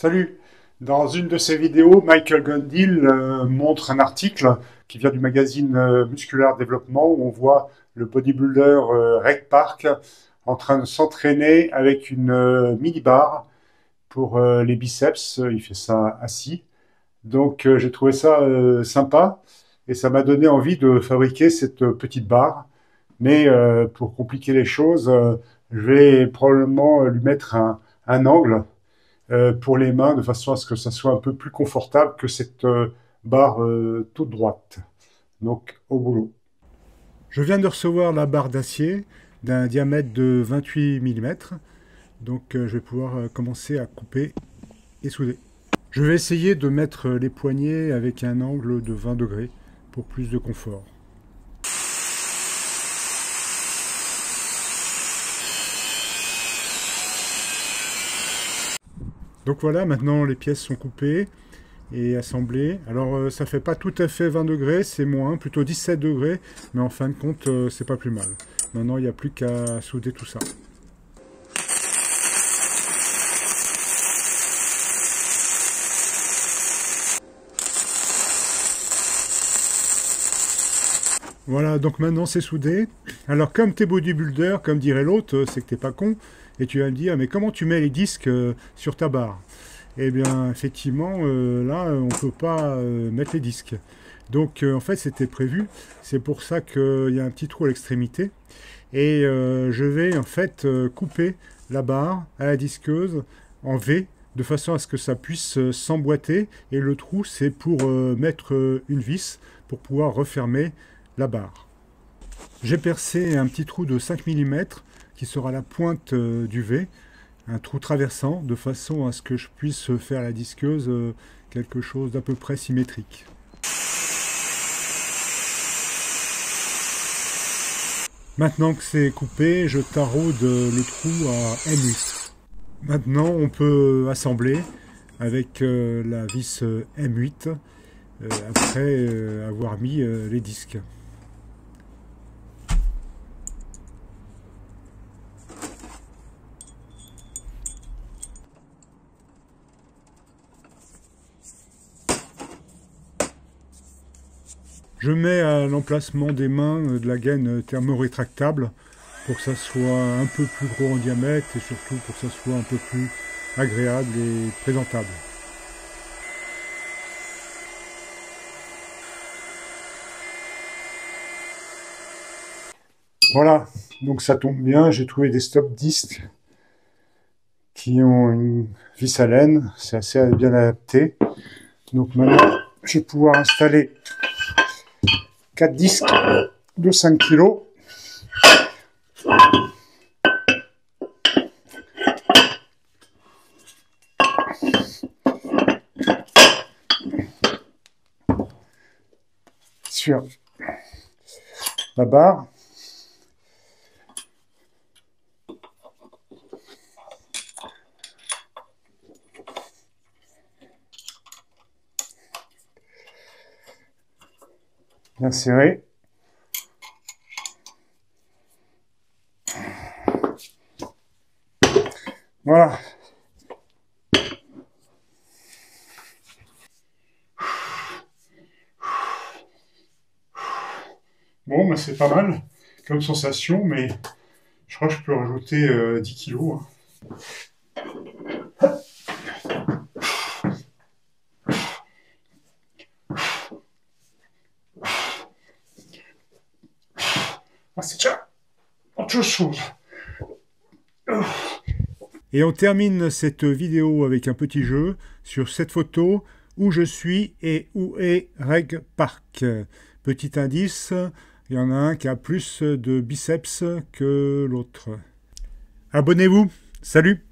Salut! Dans une de ses vidéos, Michael Gundil montre un article qui vient du magazine Muscular Développement où on voit le bodybuilder Reg Park en train de s'entraîner avec une mini-barre pour les biceps. Il fait ça assis. Donc j'ai trouvé ça sympa et ça m'a donné envie de fabriquer cette petite barre. Mais pour compliquer les choses, je vais probablement lui mettre un angle pour les mains, de façon à ce que ça soit un peu plus confortable que cette barre toute droite. Donc, au boulot. Je viens de recevoir la barre d'acier d'un diamètre de 28 mm. Donc, je vais pouvoir commencer à couper et souder. Je vais essayer de mettre les poignets avec un angle de 20 degrés pour plus de confort. Donc voilà, maintenant les pièces sont coupées et assemblées. Alors ça fait pas tout à fait 20 degrés, c'est moins, plutôt 17 degrés, mais en fin de compte c'est pas plus mal. Maintenant il n'y a plus qu'à souder tout ça. Voilà, donc maintenant c'est soudé. Alors comme t'es bodybuilder, comme dirait l'autre, c'est que t'es pas con, et tu vas me dire, mais comment tu mets les disques sur ta barre? Eh bien, effectivement, là, on ne peut pas mettre les disques. Donc, en fait, c'était prévu. C'est pour ça qu'il y a un petit trou à l'extrémité. Et je vais, en fait, couper la barre à la disqueuse en V, de façon à ce que ça puisse s'emboîter. Et le trou, c'est pour mettre une vis pour pouvoir refermer la barre. J'ai percé un petit trou de 5 mm qui sera la pointe du V, un trou traversant, de façon à ce que je puisse faire à la disqueuse quelque chose d'à peu près symétrique. Maintenant que c'est coupé, je taraude les trous à M8. Maintenant, on peut assembler avec la vis M8 après avoir mis les disques. Je mets à l'emplacement des mains de la gaine thermorétractable pour que ça soit un peu plus gros en diamètre et surtout pour que ça soit un peu plus agréable et présentable. Voilà, donc ça tombe bien, j'ai trouvé des stop disques qui ont une vis à laine, c'est assez bien adapté. Donc maintenant, je vais pouvoir installer 4 disques de 5 kg. Sur la barre. Bien serré. Voilà. Bon, ben c'est pas mal comme sensation, mais je crois que je peux rajouter 10 kilos. Ah, c'est déjà autre chose. Et on termine cette vidéo avec un petit jeu sur cette photo où je suis et où est Reg Park. Petit indice, il y en a un qui a plus de biceps que l'autre. Abonnez-vous, salut!